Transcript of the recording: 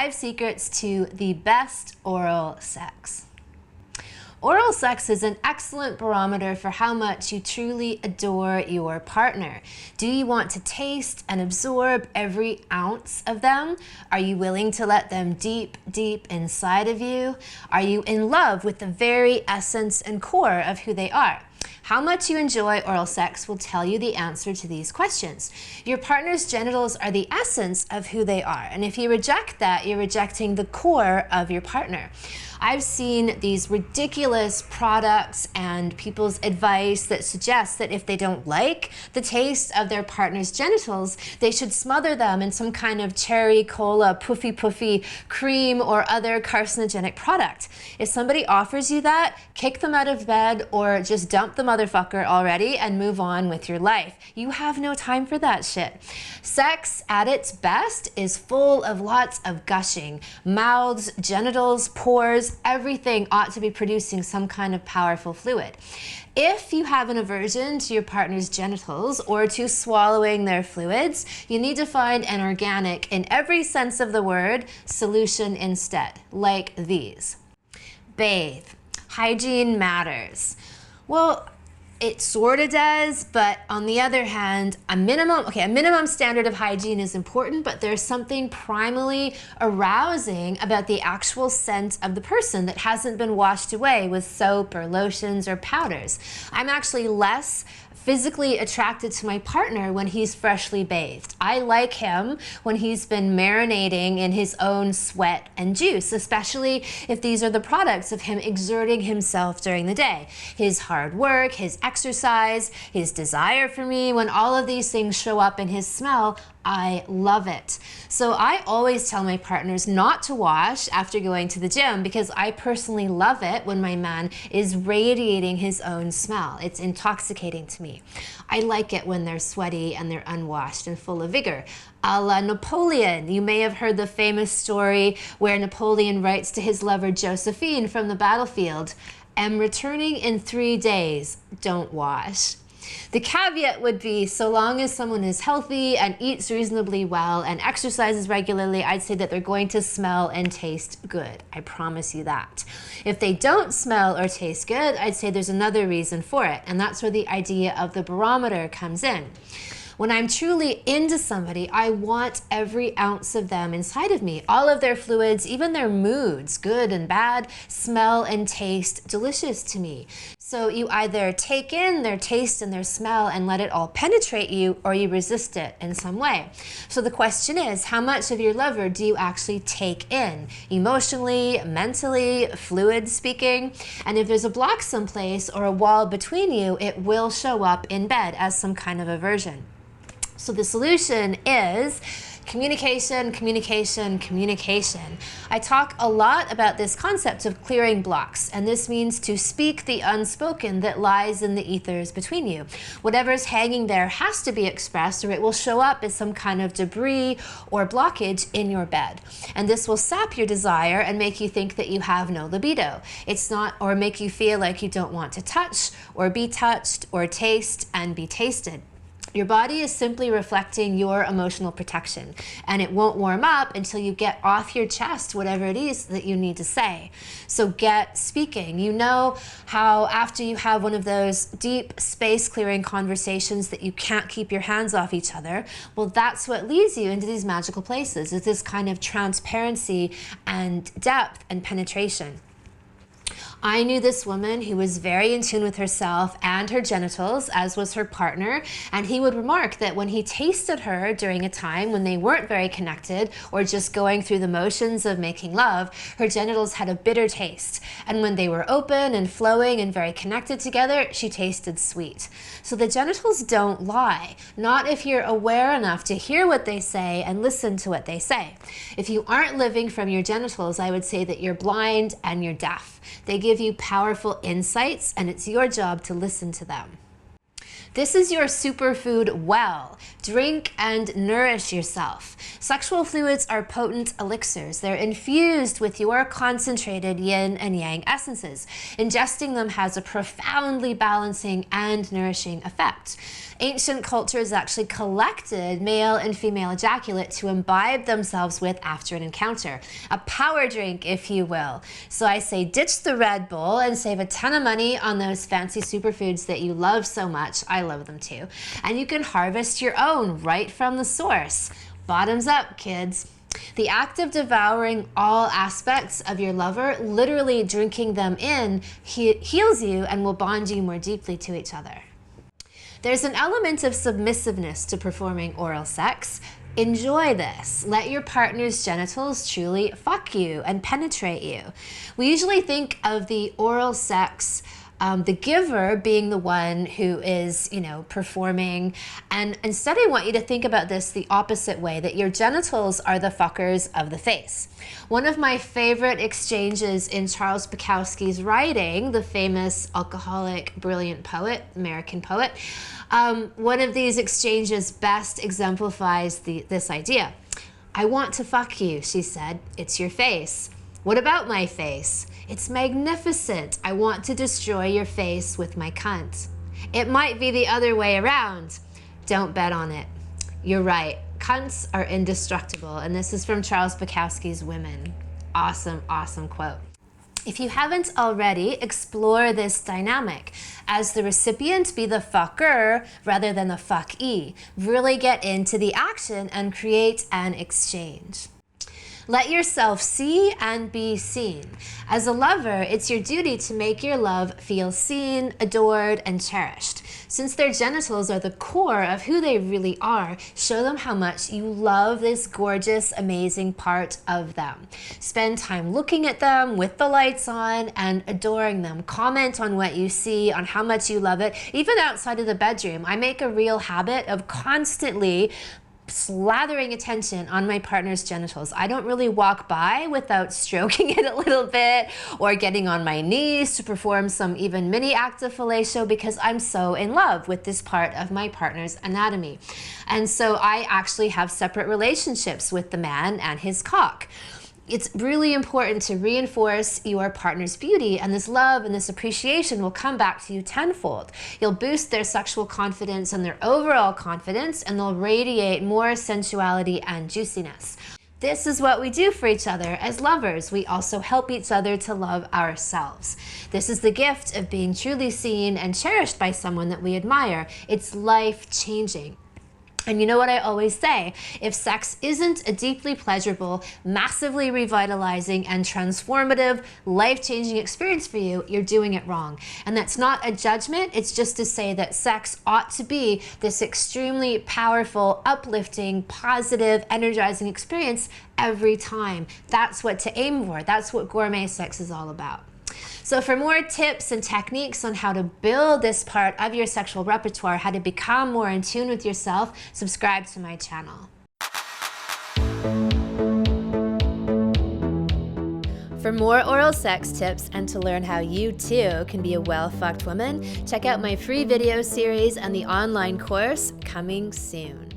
5 secrets to the best oral sex. Oral sex is an excellent barometer for how much you truly adore your partner. Do you want to taste and absorb every ounce of them? Are you willing to let them deep, deep inside of you? Are you in love with the very essence and core of who they are? How much you enjoy oral sex will tell you the answer to these questions. Your partner's genitals are the essence of who they are, and if you reject that, you're rejecting the core of your partner. I've seen these ridiculous products and people's advice that suggests that if they don't like the taste of their partner's genitals, they should smother them in some kind of cherry cola puffy cream or other carcinogenic product. If somebody offers you that, kick them out of bed or just dump the motherfucker already and move on with your life. You have no time for that shit. Sex at its best is full of lots of gushing. Mouths, genitals, pores, everything ought to be producing some kind of powerful fluid. If you have an aversion to your partner's genitals or to swallowing their fluids, you need to find an organic, in every sense of the word, solution instead, like these. Bathe. Hygiene matters. Well, it sort of does, but on the other hand, a minimum standard of hygiene is important, but there's something primally arousing about the actual scent of the person that hasn't been washed away with soap or lotions or powders. I'm actually less physically attracted to my partner when he's freshly bathed. I like him when he's been marinating in his own sweat and juice, especially if these are the products of him exerting himself during the day. His hard work, his exercise, his desire for me, when all of these things show up in his smell, I love it. So I always tell my partners not to wash after going to the gym because I personally love it when my man is radiating his own smell. It's intoxicating to me. I like it when they're sweaty and they're unwashed and full of vigor. A la Napoleon. You may have heard the famous story where Napoleon writes to his lover Josephine from the battlefield, "Am returning in 3 days, don't wash." The caveat would be, so long as someone is healthy and eats reasonably well and exercises regularly, I'd say that they're going to smell and taste good. I promise you that. If they don't smell or taste good, I'd say there's another reason for it, and that's where the idea of the barometer comes in. When I'm truly into somebody, I want every ounce of them inside of me. All of their fluids, even their moods, good and bad, smell and taste delicious to me. So you either take in their taste and their smell and let it all penetrate you, or you resist it in some way. So the question is, how much of your lover do you actually take in? Emotionally, mentally, fluid speaking? And if there's a block someplace or a wall between you, it will show up in bed as some kind of aversion. So the solution is communication, communication, communication. I talk a lot about this concept of clearing blocks, and this means to speak the unspoken that lies in the ethers between you. Whatever's hanging there has to be expressed, or it will show up as some kind of debris or blockage in your bed. And this will sap your desire and make you think that you have no libido. It's not, or make you feel like you don't want to touch, or be touched, or taste and be tasted. Your body is simply reflecting your emotional protection, and it won't warm up until you get off your chest whatever it is that you need to say. So get speaking. You know how after you have one of those deep space clearing conversations that you can't keep your hands off each other, well, that's what leads you into these magical places, is this kind of transparency and depth and penetration. I knew this woman who was very in tune with herself and her genitals, as was her partner, and he would remark that when he tasted her during a time when they weren't very connected or just going through the motions of making love, her genitals had a bitter taste. And when they were open and flowing and very connected together, she tasted sweet. So the genitals don't lie, not if you're aware enough to hear what they say and listen to what they say. If you aren't living from your genitals, I would say that you're blind and you're deaf. They give you powerful insights, and it's your job to listen to them. This is your superfood well. Drink and nourish yourself. Sexual fluids are potent elixirs. They're infused with your concentrated yin and yang essences. Ingesting them has a profoundly balancing and nourishing effect. Ancient cultures actually collected male and female ejaculate to imbibe themselves with after an encounter. A power drink, if you will. So I say ditch the Red Bull and save a ton of money on those fancy superfoods that you love so much. I love them too. And you can harvest your own right from the source. Bottoms up, kids. The act of devouring all aspects of your lover, literally drinking them in, heals you and will bond you more deeply to each other. There's an element of submissiveness to performing oral sex. Enjoy this. Let your partner's genitals truly fuck you and penetrate you. We usually think of the oral sex, the giver being the one who is, performing. And instead, I want you to think about this the opposite way, that your genitals are the fuckers of the face. One of my favorite exchanges in Charles Bukowski's writing, the famous alcoholic, brilliant poet, American poet, one of these exchanges best exemplifies this idea. I want to fuck you, she said. It's your face. What about my face? It's magnificent. I want to destroy your face with my cunt. It might be the other way around. Don't bet on it. You're right. Cunts are indestructible. And this is from Charles Bukowski's Women. Awesome, awesome quote. If you haven't already, explore this dynamic. As the recipient, be the fucker rather than the fuckee. Really get into the action and create an exchange. Let yourself see and be seen. As a lover, it's your duty to make your love feel seen, adored, and cherished. Since their genitals are the core of who they really are, show them how much you love this gorgeous, amazing part of them. Spend time looking at them with the lights on and adoring them. Comment on what you see, on how much you love it, even outside of the bedroom. I make a real habit of constantly slathering attention on my partner's genitals. I don't really walk by without stroking it a little bit or getting on my knees to perform some even mini act of fellatio because I'm so in love with this part of my partner's anatomy. And so I actually have separate relationships with the man and his cock. It's really important to reinforce your partner's beauty, and this love and this appreciation will come back to you tenfold. You'll boost their sexual confidence and their overall confidence, and they'll radiate more sensuality and juiciness. This is what we do for each other as lovers. We also help each other to love ourselves. This is the gift of being truly seen and cherished by someone that we admire. It's life-changing. And you know what I always say, if sex isn't a deeply pleasurable, massively revitalizing, and transformative, life-changing experience for you, you're doing it wrong. And that's not a judgment, it's just to say that sex ought to be this extremely powerful, uplifting, positive, energizing experience every time. That's what to aim for. That's what gourmet sex is all about. So for more tips and techniques on how to build this part of your sexual repertoire, how to become more in tune with yourself, subscribe to my channel. For more oral sex tips and to learn how you too can be a well-fucked woman, check out my free video series and the online course coming soon.